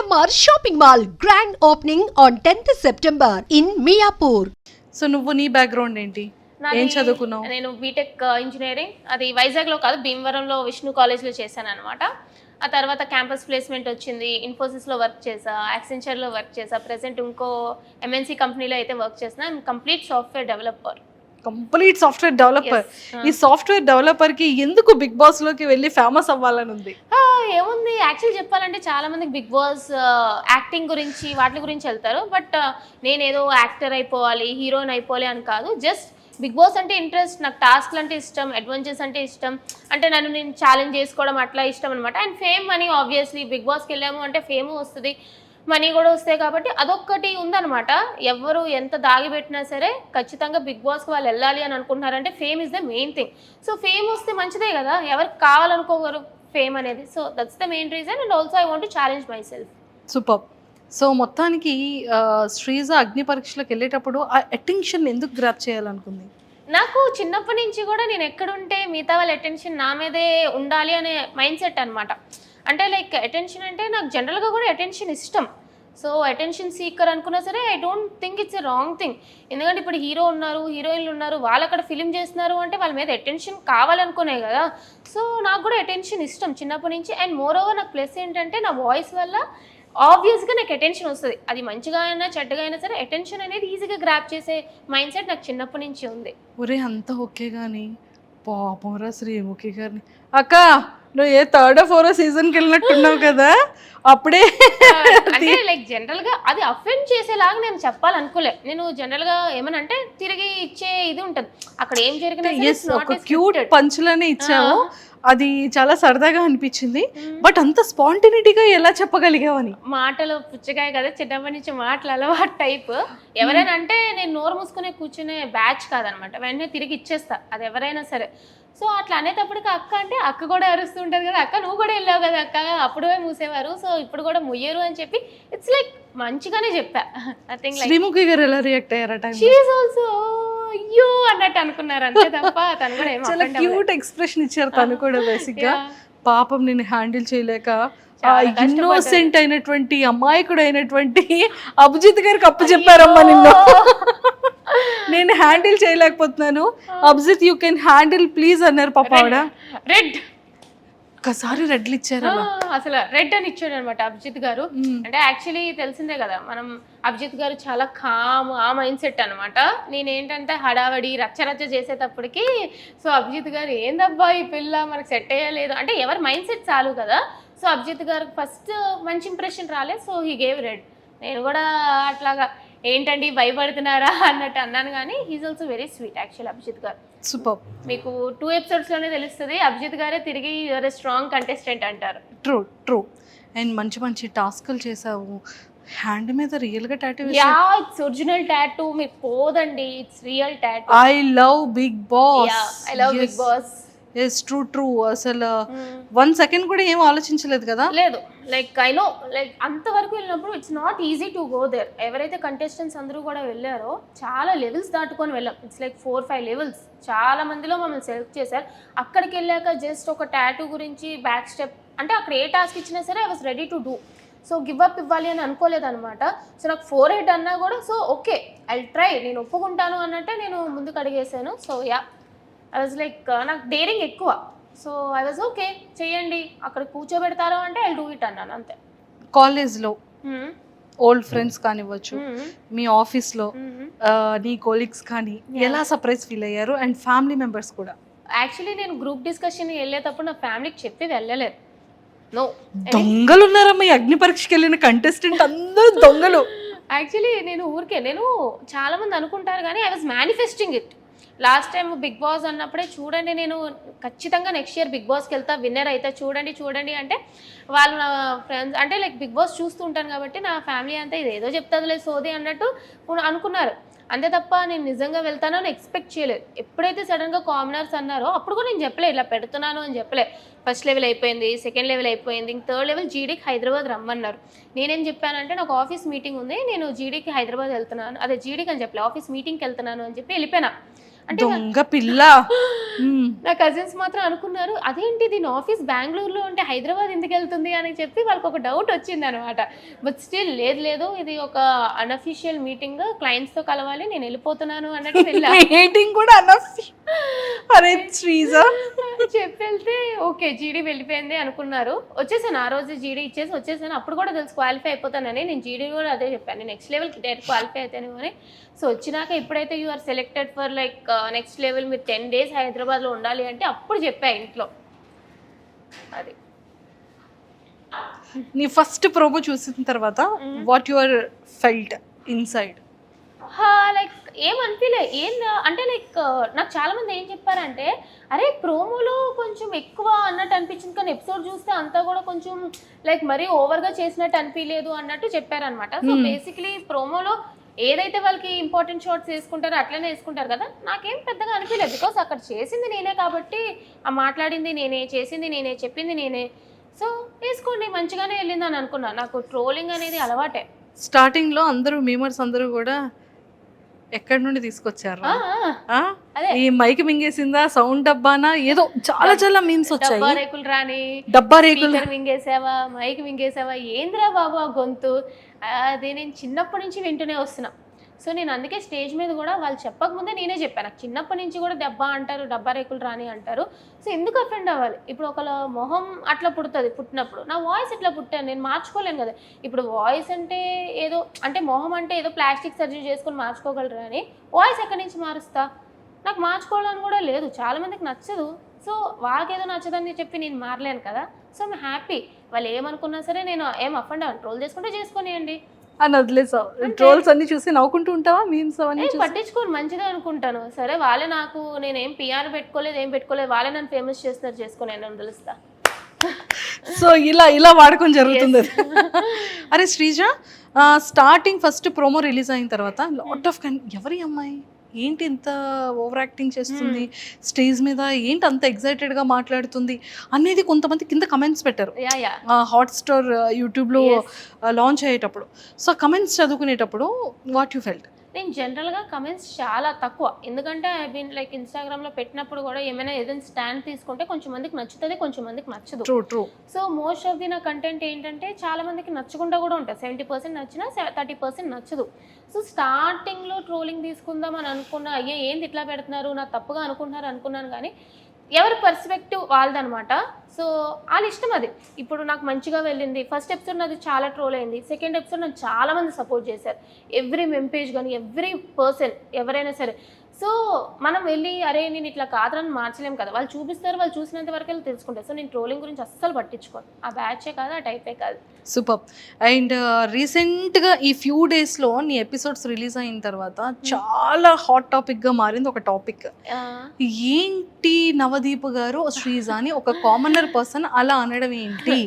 CMR shopping mall grand opening on 10th September in Miyapur. So నువ్వు నీ background ఏంటి, ఏం చదువుకున్నావు? నేను బీటెక్ ఇంజనీరింగ్, అది వైజాగ్లో కాదు భీమవరంలో విష్ణు కాలేజ్లో చేశాను అనమాట. ఆ తర్వాత క్యాంపస్ ప్లేస్మెంట్ వచ్చింది, ఇన్ఫోసిస్లో వర్క్ చేసా, యాక్సెంచర్లో వర్క్ చేసా, ప్రెసెంట్ ఇంకో ఎంఎన్సీ కంపెనీలో అయితే వర్క్ చేసిన. Complete software developer. Complete software developer. ఈ సాఫ్ట్వేర్ డెవలపర్ కి ఎందుకు బిగ్ బాస్ లోకి వెళ్ళి ఫేమస్ అవ్వాలని ఉంది? ఏముంది, యాక్చువల్లీ చెప్పాలంటే చాలా మందికి బిగ్ బాస్ యాక్టింగ్ గురించి వాటి గురించి వెళ్తారు. బట్ నేనేదో యాక్టర్ అయిపోవాలి, హీరోయిన్ అయిపోవాలి అని కాదు. జస్ట్ బిగ్ బాస్ అంటే ఇంట్రెస్ట్, నాకు టాస్క్లు అంటే ఇష్టం, అడ్వెంచర్స్ అంటే ఇష్టం, అంటే నేను ఛాలెంజ్ చేసుకోవడం అట్లా ఇష్టం అనమాట. And fame money, obviously big బాస్కి వెళ్ళాము అంటే ఫేమ్ వస్తుంది, మనీ కూడా వస్తాయి. కాబట్టి అదొక్కటి ఉందన్నమాట. ఎవరు ఎంత దాగిపెట్టినా సరే ఖచ్చితంగా బిగ్ బాస్కి వాళ్ళు వెళ్ళాలి అని అనుకుంటున్నారంటే fame is the main thing. So fame వస్తే మంచిదే కదా, ఎవరికి కావాలనుకోగలరు ఫేమ్ అనేది. So that's the main reason. And also I want to challenge my self. Super. So మొత్తానికి శ్రీజ అగ్ని పరీక్షలకు వెళ్ళేటప్పుడు ఆ అటెన్షన్ ఎందుకు గ్రాప్ చేయాలనుకుంది? నాకు చిన్నప్పటి నుంచి కూడా నేను ఎక్కడుంటే మిగతా వాళ్ళ అటెన్షన్ నా మీదే ఉండాలి అనే మైండ్ సెట్ అనమాట. అంటే లైక్ అటెన్షన్ అంటే నాకు జనరల్గా కూడా అటెన్షన్ ఇష్టం. సో అటెన్షన్ సీకర్ అనుకున్నా సరే I don't think it's a wrong thing. ఎందుకంటే ఇప్పుడు హీరో ఉన్నారు, హీరోయిన్లు ఉన్నారు, వాళ్ళు అక్కడ ఫిలిం చేస్తున్నారు అంటే వాళ్ళ మీద అటెన్షన్ కావాలనుకునే కదా. సో నాకు కూడా అటెన్షన్ ఇష్టం చిన్నప్పటి నుంచి. అండ్ మోర్ ఓవర్ నాకు ప్లస్ ఏంటంటే నా వాయిస్ వల్ల ఆబ్వియస్గా నాకు అటెన్షన్ వస్తుంది. అది మంచిగా అయినా చెడ్డగా అయినా సరే అటెన్షన్ అనేది ఈజీగా గ్రాప్ చేసే మైండ్ సెట్ నాకు చిన్నప్పటి నుంచి ఉంది. ఒరే అంతా ఓకే కానీ పాపంరా శ్రీముఖి గారిని. అక్క నువ్వు ఏ 3rd or 4th సీజన్కి వెళ్ళినట్టున్నావు కదా, అప్పుడే అంటే లైక్ జనరల్గా అది అఫెండ్ చేసేలాగా నేను చెప్పాలనుకోలే. నేను జనరల్గా ఏమనంటే తిరిగి ఇచ్చే ఇది ఉంటుంది, అక్కడ ఏం జరిగినా ఒక క్యూట్ పంచులనే ఇచ్చావు. అది చాలా సరదాగా అనిపించింది. బట్ అంత స్పాంటినిటీగా ఎలా చెప్పగలిగావని? మాటలు పుచ్చగాయ కదా, చిన్నప్పటి నుంచి మాటలు అలవాటు టైప్. ఎవరైనా అంటే నేను నోరు మూసుకునే కూర్చునే బ్యాచ్ కాదనమాట, వెంటనే తిరిగి ఇచ్చేస్తా అది ఎవరైనా సరే. సో అట్లా అనేటప్పటికి అక్క అంటే అక్క కూడా అరుస్తుంటుంది కదా, అక్క నువ్వు కూడా వెళ్ళావు కదా అక్క, అప్పుడే మూసేవారు, సో ఇప్పుడు కూడా ముయ్యరు అని చెప్పి ఇట్స్ లైక్ మంచిగానే చెప్పా. Nothing like. శ్రీముఖి గారు ఎలా రియాక్ట్ అయ్యారట? షీ ఈజ్ ఆల్సో అయ్యో అన్నట్టు అనుకున్నారు అంతే తప్ప తను కూడా ఏమో చాలా క్యూట్ ఎక్స్ప్రెషన్ ఇచ్చారు తను కూడా. బేసిక్ గా పాపం నేను హ్యాండిల్ చేయలేక ఇన్నోసెంట్ అయినటువంటి అమాయకుడు అయినటువంటి అభిజిత్ గారికి అప్పు చెప్పారమ్మా నిన్ను, నేను హ్యాండిల్ చేయలేకపోతున్నాను, Abhijit you can handle please అన్నారు పాప ఆవిడ. రెడ్ ఒక్కసారి రెడ్లు ఇచ్చారు, అసలు రెడ్ అని ఇచ్చాడు అనమాట అభిజిత్ గారు. అంటే యాక్చువల్లీ తెలిసిందే కదా మనం, అభిజిత్ గారు చాలా కామ్, ఆ మైండ్ సెట్ అనమాట. నేనేంటంటే హడావడి రచ్చరచ్చ చేసేటప్పటికి సో అభిజిత్ గారు ఏందబ్బా ఈ పిల్ల మనకు సెట్ అయ్యలేదు అంటే ఎవరి మైండ్ సెట్ చాలు కదా. సో అభిజిత్ గారికి ఫస్ట్ మంచి ఇంప్రెషన్ రాలేదు, సో హీ గేవ్ రెడ్. నేను కూడా అట్లాగా ఏంటండి భయపడుతున్నారా అన్నట్టు అన్నాను, కానీ he's also very sweet actual Abhijit garu. Super. మీకు 2 ఎపిసోడ్స్లోనే తెలుస్తుంది అభిజిత్ గారే తిరిగి యువర్ ఎ స్ట్రాంగ్ కంటెస్టెంట్ అంటారు. True true. అండ్ మంచి మంచి టాస్క్లు చేసావు. హ్యాండ్ మీద రియల్ గా tattoo? Yeah, it's original tattoo, మీకు పోదండి, it's real tattoo. I love Bigg Boss. Yeah, I love Bigg Boss. Yes true true. అసలు 1 సెకండ్ కూడా ఏం ఆలోచించలేదు కదా? లేదు, లైక్ ఐ నో లైక్ అంతవరకు వెళ్ళినప్పుడు it's not easy to go there. ఎవరైతే కంటెస్టెంట్స్ అందరూ కూడా వెళ్ళారో చాలా లెవెల్స్ దాటుకొని వెళ్ళాం. It's like 4-5 levels. చాలా మందిలో మమ్మల్ని సెలెక్ట్ చేశారు. అక్కడికి వెళ్ళాక జస్ట్ ఒక టాటూ గురించి బ్యాక్ స్టెప్ అంటే అక్కడ ఏ టాస్క్ ఇచ్చినా సరే I was ready to do. So give up ఇవ్వాలి అని అనుకోలేదు అనమాట. సో నాకు 4 అన్నా కూడా సో ఓకే ఐ ట్రై, నేను ఒప్పుకుంటాను అన్నట్టే నేను ముందుకు అడిగేసాను. So yeah, I was like నాకు డేరింగ్ ఎక్కువ. సో ఐ వాజ్ ఓకే చేయండి, అక్కడ కూర్చోబెడతారు అంటే ఐ డూ ఇట్ అన్నాను అంతే. కాలేజ్లో ఓల్డ్ ఫ్రెండ్స్ కానివ్వచ్చు, మీ ఆఫీస్లో నీ కొలీగ్స్ కానీ ఎలా సర్ప్రైజ్ ఫీల్ అయ్యారు? అండ్ ఫ్యామిలీ మెంబర్స్ కూడా? యాక్చువల్లీ నేను గ్రూప్ డిస్కషన్ వెళ్ళేటప్పుడు నా ఫ్యామిలీకి చెప్పి వెళ్ళలేదు. నో, దొంగలు ఉన్నారమ్మా ఈ అగ్ని పరీక్షకి వెళ్ళిన కంటెస్టెంట్ అందరూ దొంగలు. యాక్చువల్లీ నేను చాలా మంది అనుకుంటారు కానీ I was manifesting it. Last time Bigg Boss అన్నప్పుడే చూడండి నేను ఖచ్చితంగా నెక్స్ట్ ఇయర్ బిగ్ బాస్కి వెళ్తా, విన్నర్ అయితే చూడండి అంటే వాళ్ళు నా ఫ్రెండ్స్ అంటే లైక్ బిగ్ బాస్ చూస్తూ ఉంటాను కాబట్టి నా ఫ్యామిలీ అంతా ఇది ఏదో చెప్తుందిలే సోది అన్నట్టు అనుకున్నారు. అంతే తప్ప నేను నిజంగా వెళ్తానని ఎక్స్పెక్ట్ చేయలేదు. ఎప్పుడైతే సడన్గా కామనర్స్ అన్నారో అప్పుడు కూడా నేను చెప్పలే ఇలా పెడుతున్నాను అని చెప్పలే. ఫస్ట్ లెవెల్ అయిపోయింది, సెకండ్ లెవెల్ అయిపోయింది, ఇంక 3rd లెవెల్ జీడీకి హైదరాబాద్ రమ్మన్నారు. నేనేం చెప్పానంటే నాకు ఆఫీస్ మీటింగ్ ఉంది, నేను జీడీకి హైదరాబాద్ వెళ్తున్నాను, అదే జీడీకి అని చెప్పలే ఆఫీస్ మీటింగ్కి వెళ్తున్నాను అని చెప్పి వెళ్ళిపోయినా. అంటే దొంగ పిల్ల. నా కజిన్స్ మాత్రం అనుకున్నారు అదేంటి దీని ఆఫీస్ బెంగళూరులో ఉంటే హైదరాబాద్ ఎందుకు వెళ్తుంది అని చెప్పి వాళ్ళకి ఒక డౌట్ వచ్చింది అనమాట. బట్ స్టిల్ లేదు ఇది ఒక అన్అఫీషియల్ మీటింగ్, క్లయింట్స్ తో కలవాలి, నేను వెళ్ళిపోతున్నాను అన్నట్టు వెళ్ళా. మీటింగ్ కూడా అరే శ్రీజ చెప్పి వెళ్తే ఓకే జీడీ వెళ్ళిపోయింది అనుకున్నారు. వచ్చేసాను ఆ రోజు జీడీ ఇచ్చేసి వచ్చేసాను. అప్పుడు కూడా తెలుసు క్వాలిఫై అయిపోతానని. నేను జీడీ కూడా అదే చెప్పాను, నెక్స్ట్ లెవెల్కి డైరెక్ట్ క్వాలిఫై అవుతాను అని. సో వచ్చినాక ఎప్పుడైతే you are selected for like next level, మీరు 10 days హైదరాబాద్లో ఉండాలి అంటే అప్పుడు చెప్పా ఇంట్లో. అది నీ ఫస్ట్ ప్రోమో చూసిన తర్వాత what your felt inside? Like ఏం అనిపించలే. అంటే లైక్ నాకు చాలా మంది ఏం చెప్పారంటే అరే ప్రోమోలో కొంచెం ఎక్కువ అన్నట్టు అనిపించింది, కానీ ఎపిసోడ్ చూస్తే అంతా కూడా కొంచెం లైక్ మరీ ఓవర్గా చేసినట్టు అనిపించలేదు అన్నట్టు చెప్పారనమాట. సో బేసిక్లీ ప్రోమోలో ఏదైతే వాళ్ళకి ఇంపార్టెంట్ షార్ట్స్ వేసుకుంటారో అట్లనే వేసుకుంటారు కదా. నాకేం పెద్దగా అనిపించలేదు, బికాస్ అక్కడ చేసింది నేనే కాబట్టి, ఆ మాట్లాడింది నేనే, చేసింది నేనే, చెప్పింది నేనే. సో వేసుకోండి మంచిగానే వెళ్ళింది అని అనుకున్నా. నాకు ట్రోలింగ్ అనేది అలవాటే. స్టార్టింగ్లో అందరూ మీమర్స్ అందరూ కూడా ఎక్కడి నుండి తీసుకొచ్చారు? ఈ మైక్ మింగేసిందా, సౌండ్ డబ్బానా, ఏదో చాలా చాలా మీమ్స్ వచ్చాయి. డబ్బా రేకులు రాని, డబ్బా రేకులు మింగేసావా, మైక్ మింగేసావా, ఏంద్రా బాబు ఆ గొంతు, అది నేను చిన్నప్పటి నుంచి వింటూనే వస్తున్నా. సో నేను అందుకే స్టేజ్ మీద కూడా వాళ్ళు చెప్పకముందే నేనే చెప్పాను, నాకు చిన్నప్పటి నుంచి కూడా దెబ్బ అంటారు, డబ్బా రేకులు రాని అంటారు. సో ఎందుకు అఫెండ్ అవ్వాలి? ఇప్పుడు ఒకళ్ళ మొహం అట్లా పుడుతుంది, పుట్టినప్పుడు నా వాయిస్ ఎట్లా పుట్టాను, నేను మార్చుకోలేను కదా. ఇప్పుడు వాయిస్ అంటే ఏదో, అంటే మొహం అంటే ఏదో ప్లాస్టిక్ సర్జరీ చేసుకొని మార్చుకోగలరు అని వాయిస్ ఎక్కడి నుంచి మారుస్తా? నాకు మార్చుకోవాలని కూడా లేదు, చాలా మందికి నచ్చదు. సో వాళ్ళకేదో నచ్చదని చెప్పి నేను మారలేను కదా. సో ఐమ్ హ్యాపీ, వాళ్ళు ఏమనుకున్నా సరే నేను ఏం అఫెండ్ అవ్వను, ట్రోల్ చేసుకుంటే చేసుకోనియండి అని వదిలేసావు. ట్రోల్స్ అన్ని చూసి నవ్వుకుంటూ ఉంటావా? మీమ్స్ అవన్నీ పట్టించుకోను, మంచిగా అనుకుంటాను. సరే వాళ్ళే, నాకు నేనేం పిఆర్ పెట్టుకోలేదు, ఏం పెట్టుకోలేదు, వాళ్ళే నన్ను ఫేమస్ చేస్తున్నారు, చేసుకుని నేను తెలుస్తా. సో ఇలా వాడకం జరుగుతుంది. అరే Sreeja, starting first promo release అయిన తర్వాత లాట్ ఆఫ్ ఎవరి అమ్మాయి ఏంటి ఇంత ఓవర్ యాక్టింగ్ చేస్తుంది స్టేజ్ మీద, ఏంటి అంత ఎక్సైటెడ్గా మాట్లాడుతుంది అనేది కొంతమంది కింద కమెంట్స్ పెట్టారు హాట్స్టార్ యూట్యూబ్లో లాంచ్ అయ్యేటప్పుడు. సో కమెంట్స్ చదువుకునేటప్పుడు వాట్ యూ ఫెల్ట్? నేను జనరల్గా కమెంట్స్ చాలా తక్కువ, ఎందుకంటే ఐ బీన్ లైక్ ఇన్స్టాగ్రామ్లో పెట్టినప్పుడు కూడా ఏదైనా స్టాండ్ తీసుకుంటే కొంచెం మందికి నచ్చుతుంది, కొంచెం మందికి నచ్చదు. True. So most of the నా కంటెంట్ ఏంటంటే చాలా మందికి నచ్చకుండా కూడా ఉంటాయి. 70% నచ్చినా 30% నచ్చదు. సో స్టార్టింగ్లో ట్రోలింగ్ తీసుకుందాం అని అనుకున్నా, అయ్యే ఏంది ఇట్లా పెడుతున్నారు, నా తప్పుగా అనుకున్నాను, కానీ ఎవరి పర్స్పెక్టివ్ వాళ్ళదనమాట. సో వాళ్ళ ఇష్టం అది. ఇప్పుడు నాకు మంచిగా వెళ్ళింది, ఫస్ట్ ఎపిసోడ్ నాది చాలా ట్రోల్ అయింది, సెకండ్ ఎపిసోడ్ నాకు చాలా మంది సపోర్ట్ చేశారు, ఎవ్రీ మెంపేజ్ కానీ ఎవ్రీ పర్సన్ ఎవరైనా సరే. సో మనం వెళ్ళి అరే నేను ఇట్లా కాదని మార్చలేం కదా, వాళ్ళు చూపిస్తారు, వాళ్ళు చూసినంత వరకు వెళ్ళి తెలుసుకుంటారు. సో నేను ట్రోలింగ్ గురించి అస్సలు పట్టించుకోను, ఆ బ్యాచే కాదు, ఆ టైపే కాదు. సూపర్. అండ్ రీసెంట్గా ఈ ఫ్యూ డేస్లో నీ ఎపిసోడ్స్ రిలీజ్ అయిన తర్వాత చాలా హాట్ టాపిక్గా మారింది ఒక టాపిక్. ఏంటి నవదీప్ గారు శ్రీజ అని ఒక కామనర్ పర్సన్ అలా అనడం ఏంటి?